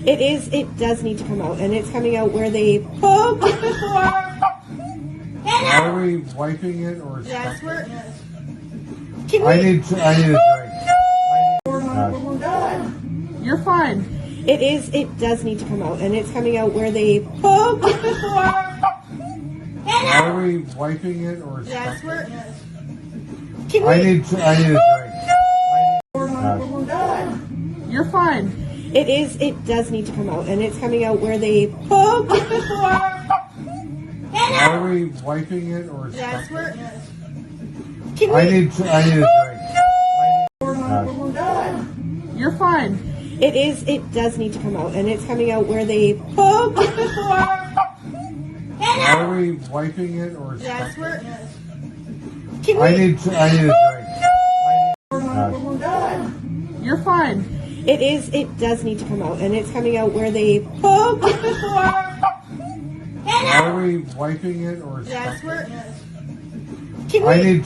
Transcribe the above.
It is. It does need to come out, and it's coming out where they poked it before. Are we wiping it or? Yes, we're. I need a drink. You're fine. It is. It does need to come out, and it's coming out where they poked it before. Are we wiping it or? Yes, we're. I need a drink. You're fine. It is. It does need to come out, and it's coming out where they poked it before. Are we wiping it or? Yes, we're. I need a drink. You're fine. It is. It does need to come out, and it's coming out where they poked it before. Are we wiping it or? Yes, we're. I need a drink. You're fine. It is. It does need to come out, and it's coming out where they poked it before. Are we wiping it or? Yes, we're. I need a